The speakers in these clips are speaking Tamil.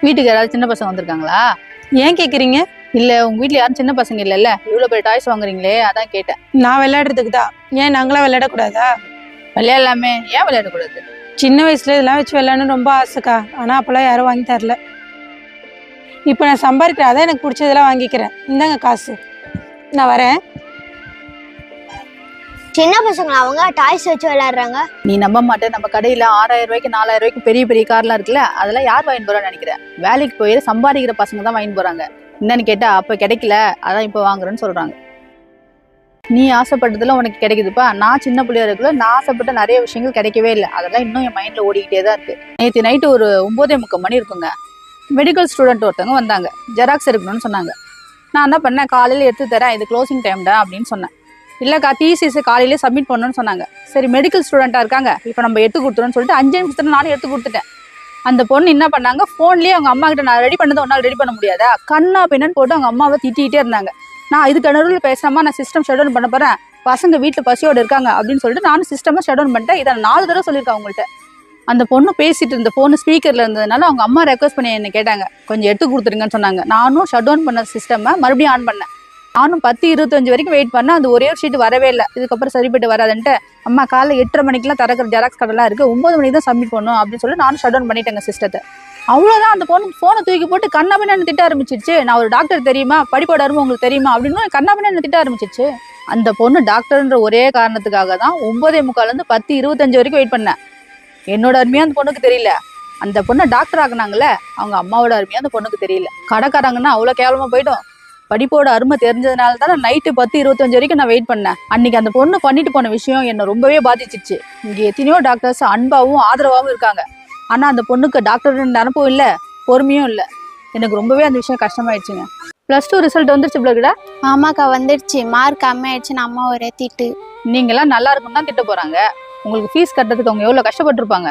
வீட்டுக்கு யாராவது சின்ன பசங்க வந்திருக்காங்களா? ஏன் கேக்குறீங்க? இல்ல உங்க வீட்டுல யாரும் சின்ன பசங்க இல்லல்ல, இவ்வளவு பெரிய டாய்ஸ் வாங்குறீங்களே அதான் கேட்டேன். நான் விளையாடுறதுக்கு தான். ஏன் நாங்களாம் விளையாடக்கூடாதா? விளையாடலாமே, ஏன் விளையாடக்கூடாது? சின்ன வயசுல இதெல்லாம் வச்சு விளையாடணும் ரொம்ப ஆசைக்கா. ஆனா அப்பெல்லாம் யாரும் வாங்கி தரல. இப்போ நான் சம்பாதிக்கிறேன், அதான் எனக்கு பிடிச்சதெல்லாம் வாங்கிக்கிறேன். இந்தாங்க காசு, நான் வரேன். சின்ன பசங்க அவங்க டாய்ஸ் வச்சு விளையாடுறாங்க. நீ நம்ப மாட்டே, நம்ம கடையில 6000 ரூபாய்க்கு 4000 ரூபாய்க்கு பெரிய பெரிய கார்லாம் இருக்குல்ல, அதெல்லாம் யார் வாங்கிட்டு போறான்னு நினைக்கிறேன்? வேலைக்கு போய் சம்பாதிக்கிற பசங்க தான் வாங்கிட்டு போறாங்க. என்னன்னு கேட்டா அப்ப கிடைக்கல, அதான் இப்ப வாங்குறேன்னு சொல்றாங்க. நீ ஆசைப்பட்டதுல உனக்கு கிடைக்குதுப்பா. நான் சின்ன பிள்ளையா இருக்குல்ல, நான் ஆசைப்பட்ட நிறைய விஷயங்கள் கிடைக்கவே இல்லை. அதெல்லாம் இன்னும் என் மைண்ட்ல ஓடிக்கிட்டே தான் இருக்கு. நேற்று நைட்டு ஒரு 9:30 மணி இருக்குங்க, மெடிக்கல் ஸ்டூடெண்ட் ஒருத்தவங்க வந்தாங்க, ஜெராக்ஸ் எடுக்கணும்னு சொன்னாங்க. நான் என்ன பண்ணேன், காலையில எடுத்து தரேன், இது க்ளோசிங் டைம்டா அப்படின்னு சொன்னேன். இல்லைக்கா தீசிஸ் காலையிலே சப்மிட் பண்ணணும்னு சொன்னாங்க. சரி மெடிக்கல் ஸ்டூடெண்ட்டாக இருக்காங்க, இப்போ நம்ம எடுத்து கொடுத்துருன்னு சொல்லிட்டு 5 நிமிஷத்துல நானும் எடுத்து கொடுத்துட்டேன். அந்த பொண்ணு என்ன பண்ணாங்க, ஃபோன்லேயே அவங்க அம்மா கிட்ட நான் ரெடி பண்ணதை ஒன்றால் ரெடி பண்ண முடியாதா, கண்ணா பின்னன்னு போட்டு அவங்க அம்மாவை திட்டிகிட்டே இருந்தாங்க. நான் இதுக்கு நடுவில் பேசாமல் நான் சிஸ்டம் ஷட் டவுன் பண்ண போகிறேன், பசங்க வீட்டில் பசியோடு இருக்காங்க அப்படின்னு சொல்லிட்டு நானும் சிஸ்டமாக ஷட் டவுன் பண்ணிட்டேன். இதை 4 தடவை சொல்லியிருக்கேன் அவங்கள்ட்ட. அந்த பொண்ணு பேசிட்டு இருந்த ஃபோனு ஸ்பீக்கரில் இருந்ததுனால அவங்க அம்மா ரெக்வஸ்ட் பண்ணி என்ன கேட்டாங்க, கொஞ்சம் எடுத்து கொடுத்துருங்கன்னு சொன்னாங்க. நானும் ஷட் டவுன் பண்ண சிஸ்டமை மறுபடியும் ஆன் பண்ணேன். நானும் 10-25 வரைக்கும் வெயிட் பண்ணேன். அந்த ஒரே ஒரு ஷீட் வரவே இல்லை. இதுக்கப்புறம் சரிப்பட்டு வராதுன்ட்டு அம்மா காலைல 8:30 மணிக்கெலாம் திறக்கிற ஜெராக்ஸ் கடைலாம் இருக்குது, 9 மணிக்கு தான் சப்மிட் பண்ணணும் அப்படின்னு சொல்லி நானும் ஷட் டவுன் பண்ணிட்டேங்க சிஸ்டத்தை. அவ்வளோதான். அந்த பொண்ணு ஃபோனை தூக்கி போட்டு கண்ணாபின்னு திட்ட ஆரம்பிச்சிருச்சு. நான் ஒரு டாக்டர் தெரியுமா, படிப்போட அருமை உங்களுக்கு தெரியுமா அப்படின்னு கண்ணாபின்னு திட்ட ஆரம்பிச்சிருச்சு. அந்த பொண்ணு டாக்டர்ன்ற ஒரே காரணத்துக்காக தான் 9:45 10:25 வரைக்கும் வெயிட் பண்ணேன். என்னோட அருமையாக அந்த பொண்ணுக்கு தெரியல, அந்த பொண்ணை டாக்டர் ஆக்குனாங்களே அவங்க அம்மாவோட அருமையாக அந்த பொண்ணுக்கு தெரியல. கடைக்காரங்கன்னா அவ்வளோ கேவலமாக போயிடும். படிப்போட அருமை தெரிஞ்சதுனால தான் நான் நைட்டு 10:25 வரைக்கும் நான் வெயிட் பண்ணேன். அன்னைக்கு அந்த பொண்ணு பண்ணிட்டு போன விஷயம் என்னை ரொம்பவே பாதிச்சிச்சு. இங்கே எத்தனையோ டாக்டர்ஸ் அன்பாகவும் ஆதரவாகவும் இருக்காங்க, ஆனால் அந்த பொண்ணுக்கு டாக்டர் நினப்பும் இல்லை, பொறுமையும் இல்லை. எனக்கு ரொம்பவே அந்த விஷயம் கஷ்டமாயிடுச்சுங்க. +2 ரிசல்ட் வந்துருச்சு பிள்ளைகிட்ட? ஆமாக்கா வந்துடுச்சு, மார்க் கம்மியாயிடுச்சுன்னு அம்மா ஒரே திட்டு. நீங்களாம் நல்லா இருக்குன்னு தான் திட்ட போறாங்க. உங்களுக்கு ஃபீஸ் கட்டுறதுக்கு அவங்க எவ்வளோ கஷ்டப்பட்டுருப்பாங்க.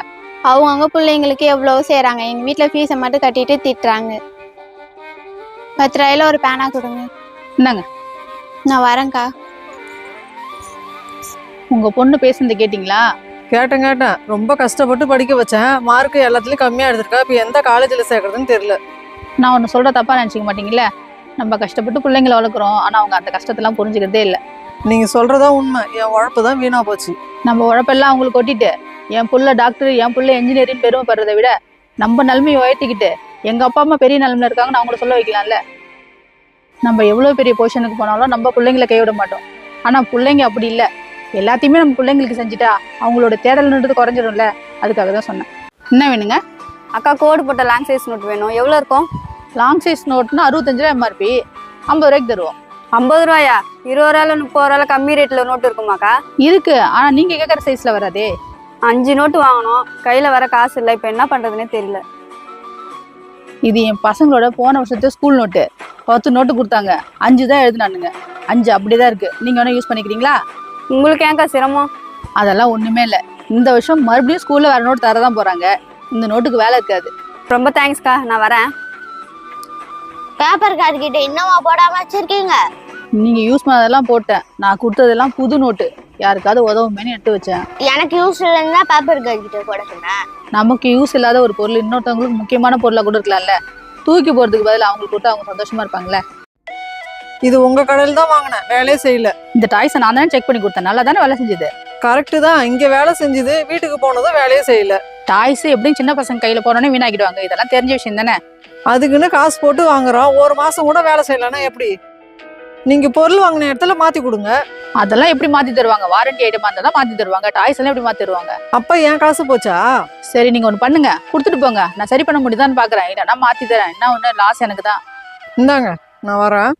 அவங்க பிள்ளைங்களுக்கு எவ்வளவோ செய்கிறாங்க, எங்கள் வீட்டில் ஃபீஸை மட்டும் கட்டிட்டு திட்டுறாங்க. 10 ரூபாயில ஒரு பேனா கொடுங்க. என்னங்க? நான் வரேன்க்கா. உங்க பொண்ணு பேசுனது கேட்டிங்களா? கேட்டேன். ரொம்ப கஷ்டப்பட்டு படிக்க வச்சேன், மார்க் எல்லாத்துலயும் கம்மியா எடுத்திருக்கா. இப்போ எந்த காலேஜில் சேர்க்கறதுன்னு தெரியல. நான் ஒன்று சொல்ற தப்பா நினச்சிக்க மாட்டீங்களே? நம்ம கஷ்டப்பட்டு பிள்ளைங்களை வளர்க்குறோம், ஆனால் அவங்க அந்த கஷ்டத்தெல்லாம் புரிஞ்சுக்கிறதே இல்லை. நீங்க சொல்றதா உண்மை, என் உழைப்பு தான் வீணா போச்சு. நம்ம உழைப்பெல்லாம் அவங்களுக்கு கொட்டிட்டு என் புள்ள டாக்டர் என் புள்ள என்ஜினியரிங் பெருமைப்படுறதை விட நம்ம நிலைமையை உயர்த்திக்கிட்டு எங்க அப்பா அம்மா பெரிய நிலைமையில இருக்காங்கன்னு அவங்கள சொல்ல வைக்கலாம்ல. நம்ம எவ்வளோ பெரிய பொசிஷனுக்கு போனாலும் நம்ம பிள்ளைங்களை கைவிட மாட்டோம். ஆனால் பிள்ளைங்க அப்படி இல்லை, எல்லாத்தையுமே நம்ம பிள்ளைங்களுக்கு செஞ்சுட்டா அவங்களோட தேடல்ன்றது குறைஞ்சிடும்ல. அதுக்காக தான் சொன்னேன். என்ன வேணுங்க? அக்கா கோடு போட்ட லாங் சைஸ் நோட் வேணும். எவ்வளோ இருக்கும்? லாங் சைஸ் நோட்னா 65 ரூபா MRP, 50 ரூபாய்க்கு தருவோம். 50 ரூபாயா? 20 ரூபாயில 30 ரூபாயில கம்மி ரேட்ல நோட்டு இருக்குமாக்கா? இருக்கு, ஆனால் நீங்க கேட்குற சைஸ்ல வராதே. 5 நோட்டு வாங்கணும், கையில வர காசு இல்லை. இப்போ என்ன பண்றதுன்னே தெரியல. இது என் பசங்களோட போன வருஷத்து ஸ்கூல் நோட்டு. 10 நோட்டு கொடுத்தாங்க, 5 தான் எழுதுனானுங்க. 5 அப்படிதான் இருக்கு. நீங்க வேணா யூஸ் பண்ணிக்கிறீங்களா? உங்களுக்கு ஏன்க்கா சிரமம்? அதெல்லாம் ஒண்ணுமே இல்லை. இந்த வருஷம் மறுபடியும் ஸ்கூல்ல வேற நோட்டு தரதான் போறாங்க. இந்த நோட்டுக்கு வேலை இருக்காது. ரொம்ப தேங்க்ஸ்க்கா, நான் வரேன். பேப்பர் கார்டு கிட்ட இன்னுமா போடாம வச்சிருக்கீங்க? நீங்க யூஸ் பண்ணதெல்லாம் போட்டேன், நான் கொடுத்ததெல்லாம் புது நோட்டு, யாருக்காவது உதவுமேனு எடுத்து வச்சேன். எனக்கு யூஸ் இல்லைன்னா பேப்பர் கார்டு கிட்ட போட சொன்னேன். நமக்கு யூஸ் இல்லாத ஒரு பொருள் இன்னொருத்தவங்களுக்கு முக்கியமான பொருளா கூட இருக்கலாம்ல. தூக்கி போறதுக்கு பதில் அவங்களுக்கு கொடுத்தா அவங்க சந்தோஷமா இருப்பாங்களே. இது உங்க கடையில் தான் வாங்கினேன், வேலையே செய்யல. இந்த டாய்ஸை நான் தானே செக் பண்ணி கொடுத்தேன், நல்லா தானே வேலை செஞ்சது. கரெக்டு தான், இங்க வேலை செஞ்சது, வீட்டுக்கு போனதும் வேலையே செய்யல. டாய்ஸ் எப்படியும் சின்ன பசங்க கையில போனோன்னே வீணாக்கிடுவாங்க, இதெல்லாம் தெரிஞ்ச விஷயம் தானே. அதுக்குன்னு காசு போட்டு வாங்குறோம், ஒரு மாசம் கூட வேலை செய்யலன்னா எப்படி? நீங்க பொருள் வாங்கின இடத்துல மாத்தி கொடுங்க. அதெல்லாம் எப்படி மாத்தி தருவாங்க? வாரண்டி ஐட்டமா இருந்தா மாத்தி தருவாங்க, டாய்ஸ் எல்லாம் எப்படி மாத்தி தருவாங்க? அப்ப ஏன் காசு போச்சா? சரி நீங்க ஒண்ணு பண்ணுங்க, கொடுத்துட்டு போங்க, நான் சரி பண்ண முடியுதான்னு பாக்குறேன். இல்லைன்னா மாத்தி தரேன், என்ன ஒண்ணு லாஸ் எனக்கு தான். இந்தாங்க, நான் வரேன்.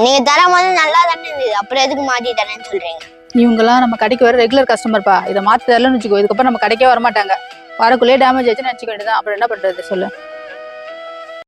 நீங்க தரும் போது நல்லா தானே இருந்தது, அப்புறம் எதுக்கு மாத்தி தரேன்னு சொல்றீங்க? இவங்கெல்லாம் நம்ம கடைக்கு வர ரெகுலர் கஸ்டமர்ப்பா. இதை மாத்தி தரலன்னு வச்சுக்கோ, இதுக்கப்புறம் நம்ம கடைக்கே வரமாட்டாங்க. வரக்குள்ளேயே டேமேஜ் ஆச்சுன்னு நினைச்சுக்க வேண்டியதான். அப்புறம் என்ன பண்றது சொல்லு?